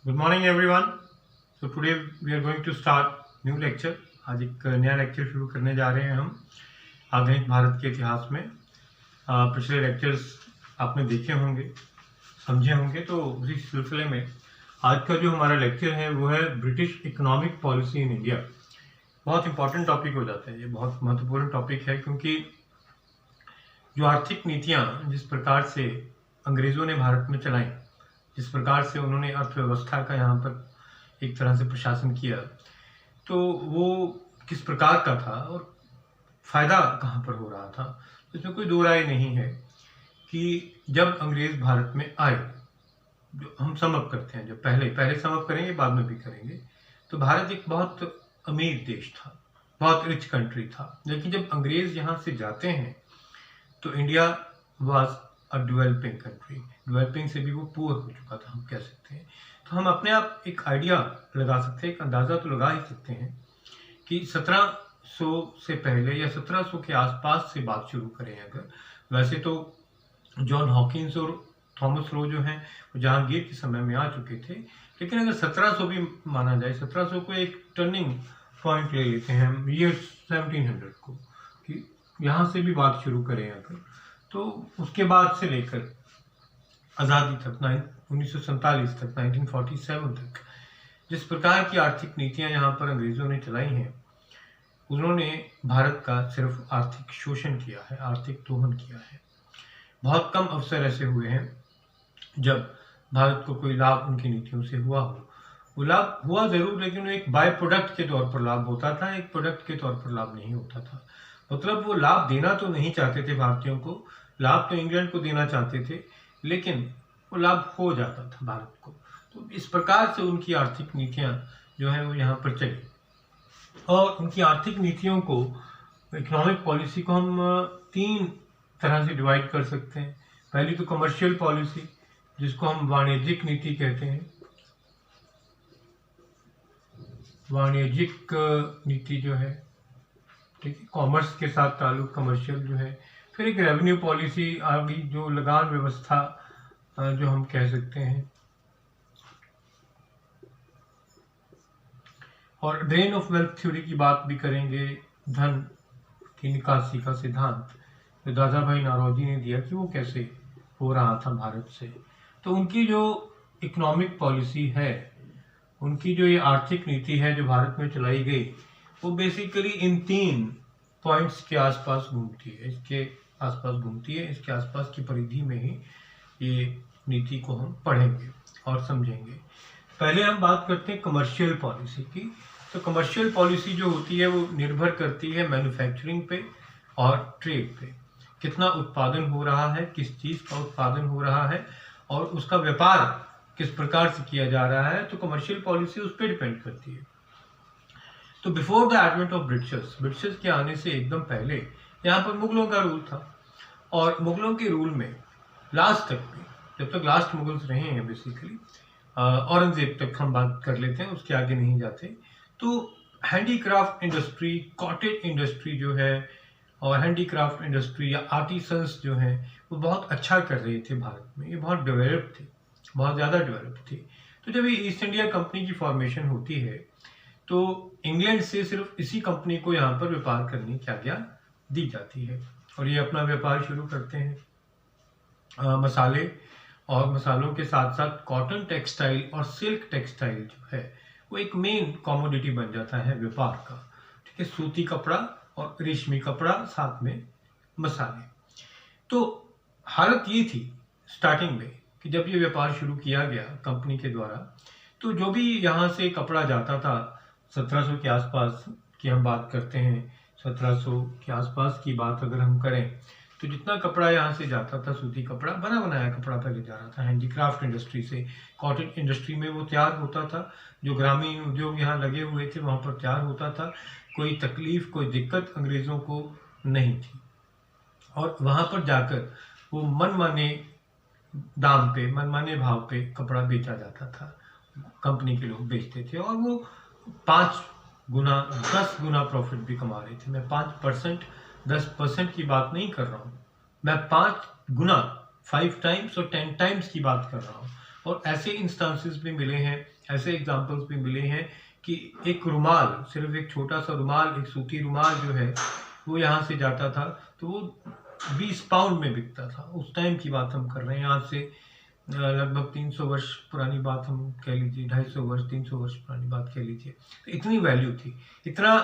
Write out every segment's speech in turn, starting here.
Good morning everyone. So today we are going to start new lecture. आज एक नया lecture शुरू करने जा रहे हैं हम आधुनिक भारत के इतिहास में। पिछले लेक्चर्स आपने देखे होंगे, समझे होंगे, तो उसी सिलसिले में आज का जो हमारा लेक्चर है वो है British economic policy in India. बहुत इंपॉर्टेंट टॉपिक हो जाता है, ये बहुत महत्वपूर्ण टॉपिक है, क्योंकि जो आर्थिक नीतियाँ जिस प्रकार से अंग्रेज़ों ने भारत में चलाई, जिस प्रकार से उन्होंने अर्थव्यवस्था का यहाँ पर एक तरह से प्रशासन किया, तो वो किस प्रकार का था और फायदा कहाँ पर हो रहा था, इसमें कोई दो राय नहीं है कि जब अंग्रेज भारत में आए, जो हम सम अप करते हैं, जो पहले सम अप करेंगे, बाद में भी करेंगे, तो भारत एक बहुत अमीर देश था, बहुत रिच कंट्री था। लेकिन जब अंग्रेज यहाँ से जाते हैं तो India was a developing country, developing से भी वो पुअर हो चुका था, हम कह सकते हैं। तो हम अपने आप एक आइडिया लगा सकते हैं, एक अंदाज़ा तो लगा ही सकते हैं कि 1700 से पहले या 1700 के आसपास से बात शुरू करें अगर, वैसे तो जॉन हॉकिंस और थॉमस रो जो हैं वो जहांगीर के समय में आ चुके थे, लेकिन अगर 1700 भी माना जाए, 1700 को एक टर्निंग पॉइंट ले लेते हैं हम, ईयर 1700 को, कि यहाँ से भी बात शुरू करें अगर, तो उसके बाद से लेकर आज़ादी तक 1947 तक, 1947 तक जिस प्रकार की आर्थिक नीतियां यहाँ पर अंग्रेज़ों ने चलाई हैं, उन्होंने भारत का सिर्फ आर्थिक शोषण किया है, आर्थिक दोहन किया है। बहुत कम अवसर ऐसे हुए हैं जब भारत को कोई लाभ उनकी नीतियों से हुआ हो। वो लाभ हुआ ज़रूर, लेकिन वो एक बाय प्रोडक्ट के तौर पर लाभ होता था, एक प्रोडक्ट के तौर पर लाभ नहीं होता था। मतलब वो लाभ देना तो नहीं चाहते थे भारतीयों को, लाभ तो इंग्लैंड को देना चाहते थे, लेकिन वो लाभ हो जाता था भारत को। तो इस प्रकार से उनकी आर्थिक नीतियाँ जो हैं वो यहाँ पर चली, और उनकी आर्थिक नीतियों को, इकोनॉमिक पॉलिसी को हम तीन तरह से डिवाइड कर सकते हैं। पहली तो कमर्शियल पॉलिसी, जिसको हम वाणिज्यिक नीति कहते हैं, वाणिज्यिक नीति जो है, ठीक है, कॉमर्स के साथ ताल्लुक कमर्शियल जो है। फिर एक रेवेन्यू पॉलिसी आ गई, जो लगान व्यवस्था जो हम कह सकते हैं, और ड्रेन ऑफ वेल्थ थ्योरी की बात भी करेंगे, धन की निकासी का सिद्धांत जो दादा भाई नारोजी ने दिया कि वो कैसे हो रहा था भारत से। तो उनकी जो इकोनॉमिक पॉलिसी है, उनकी जो ये आर्थिक नीति है जो भारत में चलाई गई, वो बेसिकली इन तीन पॉइंट्स के आसपास घूमती है, इसके आसपास घूमती है, इसके आसपास की परिधि में ही ये नीति को हम पढ़ेंगे और समझेंगे। पहले हम बात करते हैं कमर्शियल पॉलिसी की। तो कमर्शियल पॉलिसी जो होती है वो निर्भर करती है मैन्युफैक्चरिंग पे और ट्रेड पे, कितना उत्पादन हो रहा है, किस चीज़ का उत्पादन हो रहा है और उसका व्यापार किस प्रकार से किया जा रहा है, तो कमर्शियल पॉलिसी उस पर डिपेंड करती है। तो before the advent of Britishers के आने से एकदम पहले यहाँ पर मुगलों का रूल था, और मुगलों के रूल में लास्ट तक भी, जब तक लास्ट मुगल्स रहे हैं बेसिकली, औरंगजेब तक हम बात कर लेते हैं, उसके आगे नहीं जाते, तो हैंडीक्राफ्ट इंडस्ट्री, कॉटेज इंडस्ट्री जो है, और हैंडीक्राफ्ट इंडस्ट्री या आर्टिसंस जो हैं, वो बहुत अच्छा कर रहे थे भारत में, ये बहुत डेवलप थे, बहुत ज़्यादा डेवलप थे। तो जब ये ईस्ट इंडिया कंपनी की फॉर्मेशन होती है, तो इंग्लैंड से सिर्फ इसी कंपनी को यहाँ पर व्यापार करने की आज्ञा दी जाती है, और ये अपना व्यापार शुरू करते हैं। मसाले और मसालों के साथ साथ कॉटन टेक्सटाइल और सिल्क टेक्सटाइल जो है वो एक मेन कॉमोडिटी बन जाता है व्यापार का, ठीक है, सूती कपड़ा और रेशमी कपड़ा, साथ में मसाले। तो हालत ये थी स्टार्टिंग में कि जब ये व्यापार शुरू किया गया कंपनी के द्वारा, तो जो भी यहाँ से कपड़ा जाता था, 1700 के आसपास की हम बात करते हैं, 1700 के आसपास की बात अगर हम करें, तो जितना कपड़ा यहाँ से जाता था, सूती कपड़ा, बना बनाया कपड़ा पहले जा रहा था हैंडीक्राफ्ट इंडस्ट्री से, कॉटन इंडस्ट्री में वो तैयार होता था, जो ग्रामीण उद्योग यहाँ लगे हुए थे वहाँ पर तैयार होता था। कोई तकलीफ, कोई दिक्कत अंग्रेज़ों को नहीं थी, और वहाँ पर जाकर वो मनमाने दाम पे, मनमाने भाव पे कपड़ा बेचा जाता था, कंपनी के लोग बेचते थे, और वो 5 गुना 10 गुना प्रॉफिट भी कमा रहे थे। मैं 5% 10% की बात नहीं कर रहा हूँ, मैं 5 गुना 5 टाइम्स और 10 टाइम्स की बात कर रहा हूँ। और ऐसे इंस्टांसेस भी मिले हैं, ऐसे एग्जाम्पल्स भी मिले हैं कि एक रुमाल, सिर्फ एक छोटा सा रुमाल, एक सूती रुमाल जो है वो यहाँ से जाता था तो वो 20 पाउंड में बिकता था। उस टाइम की बात हम कर रहे हैं, आज से लगभग 300 वर्ष पुरानी बात हम कह लीजिए, 250 वर्ष 300 वर्ष पुरानी बात कह लीजिए। तो इतनी वैल्यू थी, इतना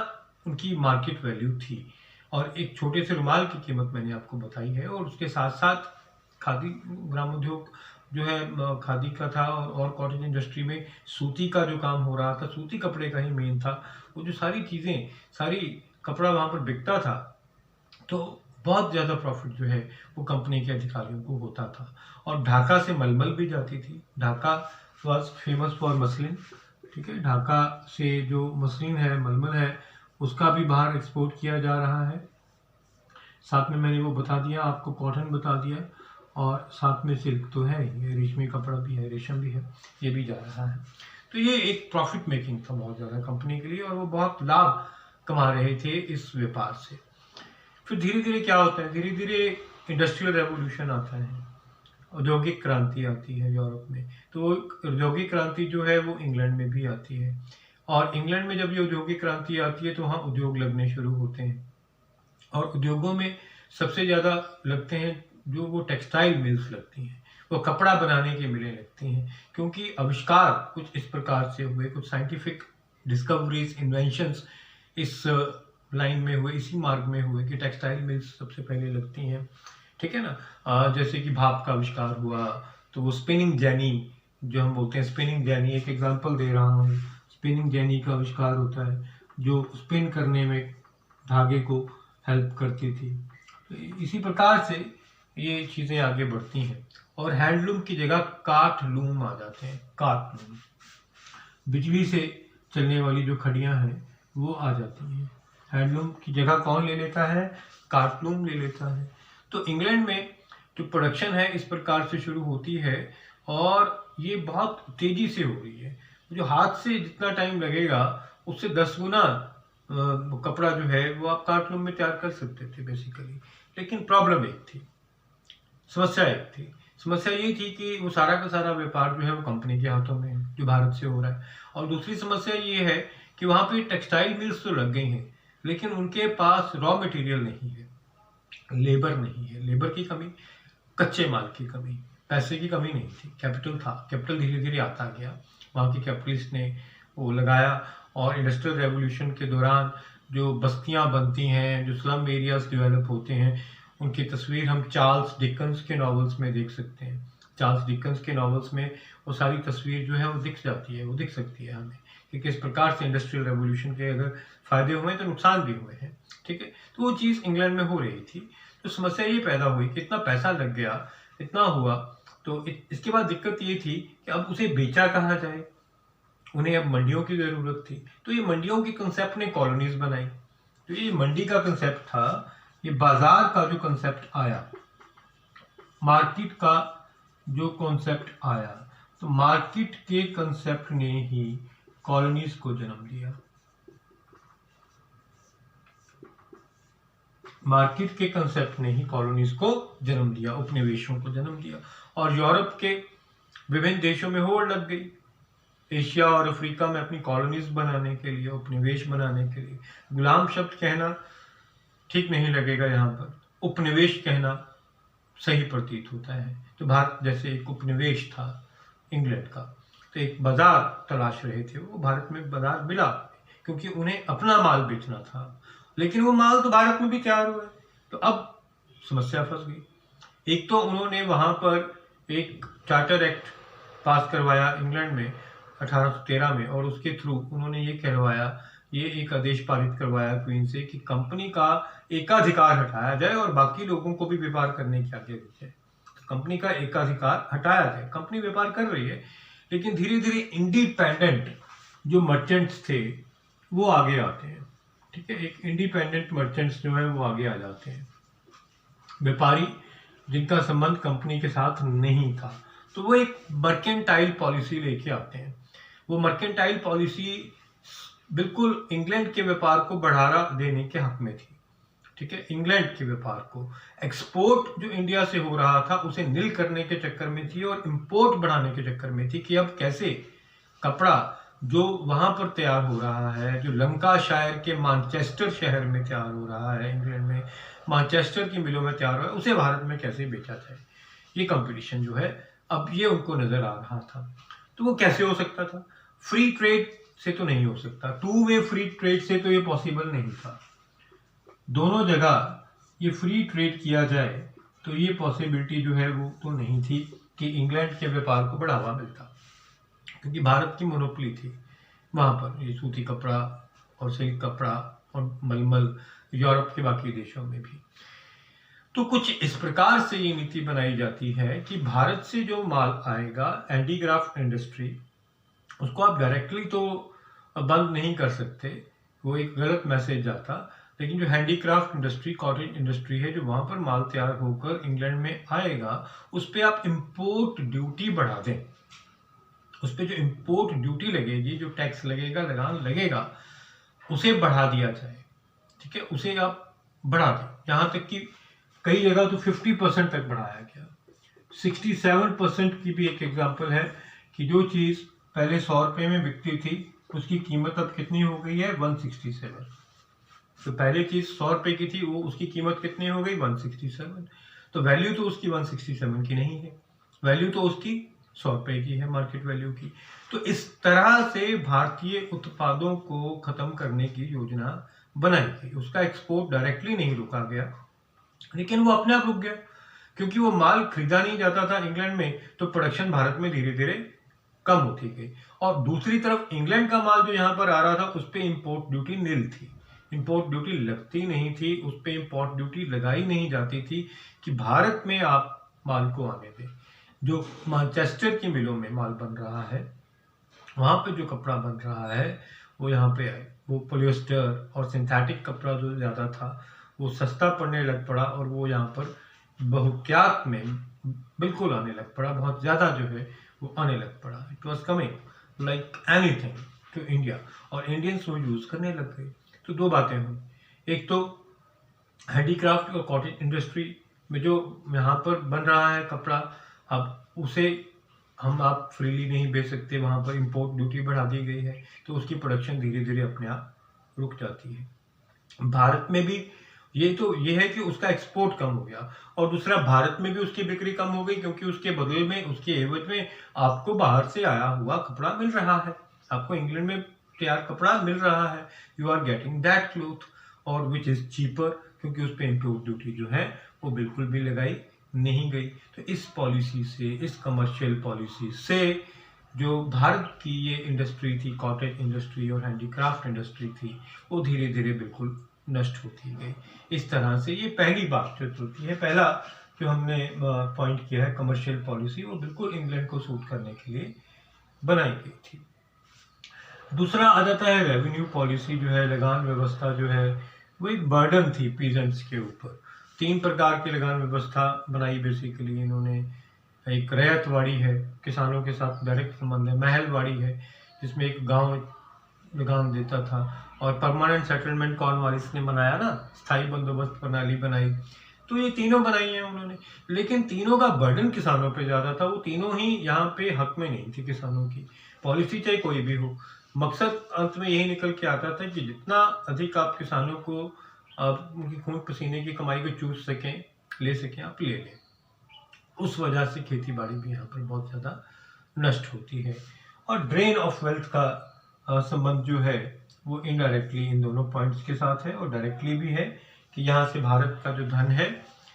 उनकी मार्केट वैल्यू थी। और एक छोटे से रुमाल की कीमत मैंने आपको बताई है। और उसके साथ साथ खादी ग्रामोद्योग जो है खादी का था, और कॉटन इंडस्ट्री में सूती का जो काम हो रहा था, सूती कपड़े का ही मेन था। वो जो सारी चीज़ें, सारी कपड़ा वहाँ पर बिकता था, तो बहुत ज़्यादा प्रॉफिट जो है वो कंपनी के अधिकारियों को होता था। और ढाका से मलमल भी जाती थी। Dhaka was famous for muslin, ठीक है। ढाका से जो मसलिन है, मलमल है, उसका भी बाहर एक्सपोर्ट किया जा रहा है। साथ में मैंने वो बता दिया आपको, कॉटन बता दिया, और साथ में सिल्क तो है, ये रेशमी कपड़ा भी है, रेशम भी है, ये भी जा रहा है। तो ये एक प्रॉफिट मेकिंग था बहुत ज़्यादा कंपनी के लिए, और वो बहुत लाभ कमा रहे थे इस व्यापार से। फिर धीरे धीरे क्या होता है, धीरे धीरे इंडस्ट्रियल रेवोल्यूशन आता है, औद्योगिक क्रांति आती है यूरोप में। तो औद्योगिक क्रांति जो है वो इंग्लैंड में भी आती है, और इंग्लैंड में जब ये औद्योगिक क्रांति आती है तो वहाँ उद्योग लगने शुरू होते हैं। और उद्योगों में सबसे ज़्यादा लगते हैं जो वो टेक्सटाइल मिल्स लगती हैं, वो कपड़ा बनाने की मिलें लगती हैं, क्योंकि आविष्कार कुछ इस प्रकार से हुए, कुछ साइंटिफिक डिस्कवरीज, इन्वेंशंस इस लाइन में हुए, इसी मार्ग में हुए कि टेक्सटाइल मिल्स सबसे पहले लगती हैं, ठीक है ना। जैसे कि भाप का आविष्कार हुआ, तो वो स्पिनिंग जेनी जो हम बोलते हैं, स्पिनिंग जेनी, एक एग्जांपल दे रहा हूँ, स्पिनिंग जेनी का आविष्कार होता है जो स्पिन करने में धागे को हेल्प करती थी। तो इसी प्रकार से ये चीज़ें आगे बढ़ती हैं। और हैंडलूम की जगह काठ लूम आ जाते हैं, काठ लूम, बिजली से चलने वाली जो खड़ियाँ हैं वो आ जाती हैं। हैंडलूम की जगह कौन ले लेता है, काठ लूम ले लेता है। तो इंग्लैंड में जो प्रोडक्शन है इस प्रकार से शुरू होती है, और ये बहुत तेजी से हो रही है। जो हाथ से जितना टाइम लगेगा उससे 10 गुना कपड़ा जो है वो आप काठ लूम में तैयार कर सकते थे बेसिकली। लेकिन प्रॉब्लम एक थी, समस्या एक थी। समस्या ये थी कि वो सारा का सारा व्यापार जो है वो कंपनी के हाथों में है, जो भारत से हो रहा है। और दूसरी समस्या ये है कि वहाँ पे टेक्सटाइल मिल्स तो लग गई हैं, लेकिन उनके पास रॉ मटेरियल नहीं है, लेबर नहीं है, लेबर की कमी, कच्चे माल की कमी, पैसे की कमी नहीं थी, कैपिटल था। कैपिटल धीरे धीरे आता गया, वहाँ के कैपिटलिस्ट ने वो लगाया। और इंडस्ट्रियल रेवोल्यूशन के दौरान जो बस्तियाँ बनती हैं, जो स्लम एरियाज डेवलप होते हैं, उनकी तस्वीर हम चार्ल्स डिकन्स के नॉवेल्स में देख सकते हैं। चार्ल्स डिकन्स के नॉवेल्स में वो सारी तस्वीर जो है वो दिख जाती है, वो दिख सकती है हमें कि किस प्रकार से इंडस्ट्रियल रेवोल्यूशन के अगर फायदे हुए तो नुकसान भी हुए हैं, ठीक है। तो वो चीज़ इंग्लैंड में हो रही थी। तो समस्या ये पैदा हुई कि इतना पैसा लग गया, इतना हुआ, तो इसके बाद दिक्कत ये थी कि अब उसे बेचा कहाँ जाए। उन्हें अब मंडियों की ज़रूरत थी। तो ये मंडियों के कंसेप्ट ने कॉलोनीज बनाई। तो ये मंडी का कंसेप्ट था, ये बाजार का जो कंसेप्ट आया, मार्केट का जो कॉन्सेप्ट आया, तो मार्केट के कंसेप्ट ने ही कॉलोनीज को जन्म दिया। मार्केट के कंसेप्ट ने ही कॉलोनीज को जन्म दिया, उपनिवेशों को जन्म दिया। और यूरोप के विभिन्न देशों में होड़ लग गई, एशिया और अफ्रीका में अपनी कॉलोनीज बनाने के लिए, उपनिवेश बनाने के लिए। गुलाम शब्द कहना ठीक नहीं लगेगा यहाँ पर, उपनिवेश कहना सही प्रतीत होता है। तो भारत जैसे एक उपनिवेश था इंग्लैंड का, तो एक बाजार तलाश रहे थे, वो भारत में बाजार मिला, क्योंकि उन्हें अपना माल बेचना था। लेकिन वो माल तो भारत में भी तैयार हुआ है। तो अब समस्या फंस गई। एक तो उन्होंने वहाँ पर एक चार्टर एक्ट पास करवाया इंग्लैंड में 1813 में, और उसके थ्रू उन्होंने ये कहलवाया, ये एक आदेश पारित करवाया क्वीन से कि कंपनी का एकाधिकार हटाया जाए और बाकी लोगों को भी व्यापार करने की आज्ञा दी जाए। तो कंपनी का एकाधिकार हटाया जाए। कंपनी व्यापार कर रही है, लेकिन धीरे धीरे इंडिपेंडेंट जो मर्चेंट्स थे वो आगे आते हैं, ठीक है। एक इंडिपेंडेंट मर्चेंट्स जो है वो आगे आ जाते हैं, व्यापारी जिनका संबंध कंपनी के साथ नहीं था। तो वो एक मर्केंटाइल पॉलिसी लेके आते हैं। वो मर्केंटाइल पॉलिसी बिल्कुल इंग्लैंड के व्यापार को बढ़ावा देने के हक में थी, ठीक है, इंग्लैंड के व्यापार को। एक्सपोर्ट जो इंडिया से हो रहा था उसे नील करने के चक्कर में थी और इंपोर्ट बढ़ाने के चक्कर में थी कि अब कैसे कपड़ा जो वहां पर तैयार हो रहा है, जो लंकाशायर के मैनचेस्टर शहर में तैयार हो रहा है, इंग्लैंड में मैनचेस्टर की मिलों में तैयार हो रहा है, उसे भारत में कैसे बेचा जाए। ये कंपटीशन जो है अब ये उनको नजर आ रहा था। तो वो कैसे हो सकता था? फ्री ट्रेड से तो नहीं हो सकता, टू वे फ्री ट्रेड से तो ये पॉसिबल नहीं था। दोनों जगह ये फ्री ट्रेड किया जाए तो ये पॉसिबिलिटी जो है वो तो नहीं थी कि इंग्लैंड के व्यापार को बढ़ावा मिलता, क्योंकि भारत की मोनोपोली थी वहां पर, ये सूती कपड़ा और सिल्क कपड़ा और मलमल यूरोप के बाकी देशों में भी। तो कुछ इस प्रकार से ये नीति बनाई जाती है कि भारत से जो माल आएगा, हैंडीक्राफ्ट इंडस्ट्री, उसको आप डायरेक्टली तो बंद नहीं कर सकते, वो एक गलत मैसेज जाता। लेकिन जो हैंडीक्राफ्ट इंडस्ट्री, कॉटेज इंडस्ट्री है, जो वहां पर माल तैयार होकर इंग्लैंड में आएगा, उस पर आप इंपोर्ट ड्यूटी बढ़ा दें। उस पर जो इंपोर्ट ड्यूटी लगेगी, जो टैक्स लगेगा, लगान लगेगा, उसे बढ़ा दिया जाए। ठीक है, उसे आप बढ़ा दें। यहाँ तक कि कई जगह तो 50% तक बढ़ाया गया। 67% की भी एक एग्जाम्पल है कि जो चीज पहले 100 रुपये में बिकती थी उसकी कीमत अब कितनी हो गई है? 167। तो पहले चीज 100 रुपये की थी, वो उसकी कीमत कितनी हो गई? 167। तो वैल्यू तो उसकी 167 की नहीं है, वैल्यू तो उसकी 100 रुपये की है, मार्केट वैल्यू की। तो इस तरह से भारतीय उत्पादों को खत्म करने की योजना बनाई गई। उसका एक्सपोर्ट डायरेक्टली नहीं रुका गया, लेकिन वो अपने आप रुक गया, क्योंकि वो माल खरीदा नहीं जाता था इंग्लैंड में, तो प्रोडक्शन भारत में धीरे धीरे कम होती गई। और दूसरी तरफ इंग्लैंड का माल जो यहाँ पर आ रहा था उस पर इंपोर्ट ड्यूटी नील थी, इंपोर्ट ड्यूटी लगती नहीं थी, उस पर इंपोर्ट ड्यूटी लगाई नहीं जाती थी कि भारत में आप माल को आने दें। जो मैनचेस्टर की मिलों में माल बन रहा है, वहां पे जो कपड़ा बन रहा है वो यहाँ पे आए, वो पॉलिएस्टर और सिंथेटिक कपड़ा जो ज्यादा था वो सस्ता पड़ने लग पड़ा, और वो यहाँ पर बहुतायत में बिल्कुल आने लग पड़ा, बहुत ज्यादा जो है वो आने लग पड़ा। It was coming like anything to India, और इंडियंस वो यूज करने लग गए। तो दो बातें हुई, एक तो हैंडीक्राफ्ट और कॉटेज इंडस्ट्री में जो यहाँ पर बन रहा है कपड़ा, अब उसे हम आप फ्रीली नहीं बेच सकते, वहां पर इंपोर्ट ड्यूटी बढ़ा दी गई है, तो उसकी प्रोडक्शन धीरे धीरे अपने आप रुक जाती है। भारत में भी ये है कि उसका एक्सपोर्ट कम हो गया, और दूसरा भारत में भी उसकी बिक्री कम हो गई, क्योंकि उसके बदले में, उसके एवज में आपको बाहर से आया हुआ कपड़ा मिल रहा है, आपको इंग्लैंड में तैयार कपड़ा मिल रहा है, you are getting that cloth और विच इज चीपर, क्योंकि उस पर इंपोर्ट ड्यूटी जो है वो बिल्कुल भी लगाई नहीं गई। तो इस पॉलिसी से, इस कमर्शियल पॉलिसी से जो भारत की ये इंडस्ट्री थी, कॉटेज इंडस्ट्री और हैंडीक्राफ्ट इंडस्ट्री थी, वो धीरे धीरे बिल्कुल नष्ट होती गई। इस तरह से ये पहली बात जो होती है, पहला जो हमने पॉइंट किया है, कमर्शियल पॉलिसी, वो बिल्कुल इंग्लैंड को सूट करने के लिए बनाई गई थी। दूसरा आ जाता है रेवेन्यू पॉलिसी, जो है लगान व्यवस्था जो है वो एक बर्डन थी पीजेंट्स के ऊपर। 3 प्रकार की लगान व्यवस्था बनाई बेसिकली इन्होंने। एक रैयतवाड़ी है, किसानों के साथ डायरेक्ट संबंध है। महलवाड़ी है, जिसमें एक गांव लगान देता था। और परमानेंट सेटलमेंट कॉर्नवालिस ने बनाया ना, स्थायी बंदोबस्त प्रणाली बनाई। तो ये तीनों बनाई हैं उन्होंने, लेकिन तीनों का बर्डन किसानों पे ज्यादा था। वो तीनों ही यहाँ पे हक में नहीं थी किसानों की। पॉलिसी चाहे कोई भी हो, मकसद अंत में यही निकल के आता था कि जितना अधिक आप किसानों को, आप उनकी खून पसीने की कमाई को चूस सकें, ले सकें, आप ले लें। उस वजह से खेती बाड़ी भी यहाँ पर बहुत ज्यादा नष्ट होती है। और ड्रेन ऑफ वेल्थ का संबंध जो है वो इनडायरेक्टली इन दोनों पॉइंट्स के साथ है, और डायरेक्टली भी है कि यहाँ से भारत का जो धन है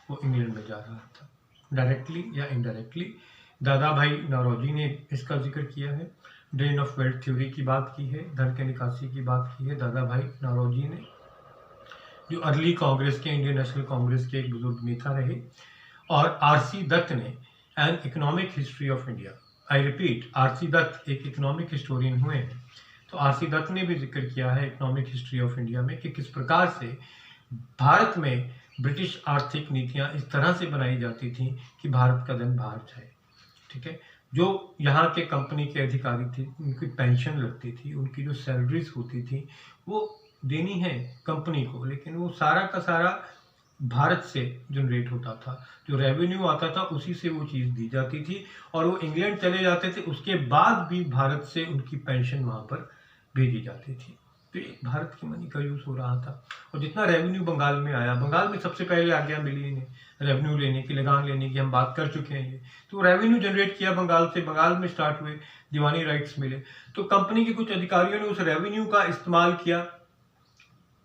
वो इंग्लैंड में जा रहा था, डायरेक्टली या इनडायरेक्टली। दादा भाई नौरोजी ने इसका जिक्र किया है, ड्रेन ऑफ वेल्थ थ्योरी की बात की है, धन के निकासी की बात की है दादा भाई नौरोजी ने, जो अर्ली कांग्रेस के, इंडियन नेशनल कांग्रेस के एक बुजुर्ग नेता रहे। और आरसी दत्त ने an economic history of India, I repeat, R C Dutt एक इकोनॉमिक हिस्टोरियन हुए हैं, तो आरसी दत्त ने भी जिक्र किया है इकोनॉमिक हिस्ट्री ऑफ इंडिया में कि किस प्रकार से भारत में ब्रिटिश आर्थिक नीतियां इस तरह से बनाई जाती थी कि भारत का धन बाहर जाए। ठीक है, जो यहाँ के कंपनी के अधिकारी थे, उनकी पेंशन लगती थी, उनकी जो सैलरीज होती थी वो देनी है कंपनी को, लेकिन वो सारा का सारा भारत से जनरेट होता था, जो रेवेन्यू आता था उसी से वो चीज़ दी जाती थी, और वो इंग्लैंड चले जाते थे, उसके बाद भी भारत से उनकी पेंशन वहाँ पर भेजी जाती थी। तो ये भारत की मनी का यूज़ हो रहा था। और जितना रेवेन्यू बंगाल में आया, बंगाल में सबसे पहले आज्ञा मिली इन्हें रेवेन्यू लेने की, लगान लेने की, हम बात कर चुके हैं ये। तो रेवेन्यू जनरेट किया बंगाल से, बंगाल में स्टार्ट हुए, दीवानी राइट्स मिले। तो कंपनी के कुछ अधिकारियों ने उस रेवेन्यू का इस्तेमाल किया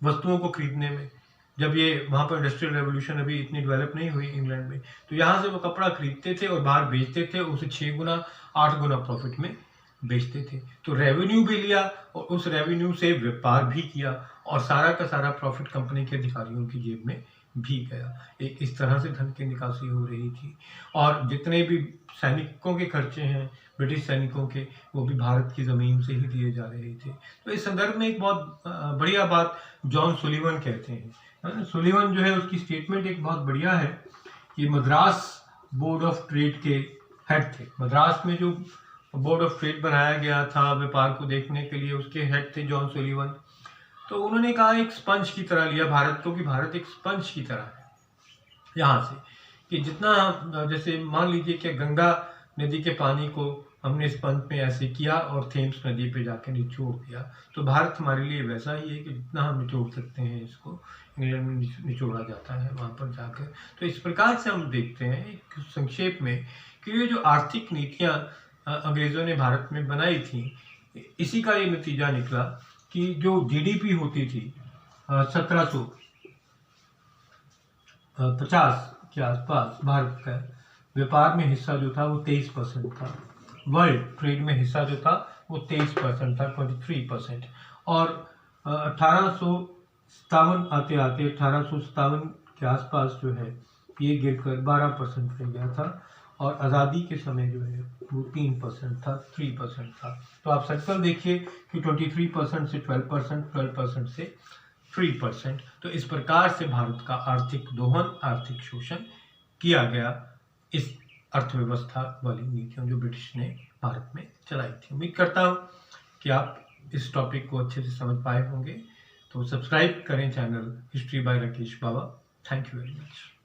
वस्तुओं को खरीदने में। जब ये वहाँ पर इंडस्ट्रियल रेवोल्यूशन अभी इतनी डेवलप नहीं हुई इंग्लैंड में, तो यहाँ से वो कपड़ा खरीदते थे और बाहर बेचते थे, उसे 6 गुना 8 गुना प्रॉफिट में बेचते थे। तो रेवेन्यू भी लिया और उस रेवेन्यू से व्यापार भी किया, और सारा का सारा प्रॉफिट कंपनी के अधिकारियों की जेब में भी गया। एक इस तरह से धन की निकासी हो रही थी। और जितने भी सैनिकों के खर्चे हैं ब्रिटिश सैनिकों के, वो भी भारत की ज़मीन से ही दिए जा रहे थे। तो इस संदर्भ में एक बहुत बढ़िया बात जॉन सुलिवन कहते हैं। सुलिवन जो है उसकी स्टेटमेंट एक बहुत बढ़िया है कि मद्रास बोर्ड ऑफ ट्रेड के हेड थे। मद्रास में जो बोर्ड ऑफ ट्रेड बनाया गया था व्यापार को देखने के लिए, उसके हेड थे जॉन सुलिवन। तो उन्होंने कहा एक स्पंज की तरह लिया भारत को, कि भारत एक स्पंज की तरह है यहाँ से, कि जितना जैसे मान लीजिए कि गंगा नदी के पानी को हमने स्पंज में ऐसे किया और थेम्स नदी पे जाके निचोड़ दिया, तो भारत हमारे लिए वैसा ही है कि जितना हम निचोड़ सकते हैं इसको, इंग्लैंड में निचोड़ा जाता है वहाँ पर जाकर। तो इस प्रकार से हम देखते हैं एक संक्षेप में कि ये जो आर्थिक नीतियाँ अंग्रेज़ों ने भारत में बनाई थी, इसी का ये नतीजा निकला कि जो जीडीपी होती थी 1750 के आसपास, भारत का व्यापार में हिस्सा जो था वो 23% था। वर्ल्ड ट्रेड में हिस्सा जो था वो 23% था, 23%। और 1857 आते आते 1857 के आसपास जो है ये गिरकर 12% रह गया था। और आज़ादी के समय जो है वो 3% था, 3% था। तो आप सर्कल देखिए कि 23% से 12%, 12% से 3%। तो इस प्रकार से भारत का आर्थिक दोहन, आर्थिक शोषण किया गया इस अर्थव्यवस्था वाली नीतियों जो ब्रिटिश ने भारत में चलाई थी। उम्मीद करता हूँ कि आप इस टॉपिक को अच्छे से समझ पाए होंगे। तो सब्सक्राइब करें channel history by Rakesh Baba. Thank you very much.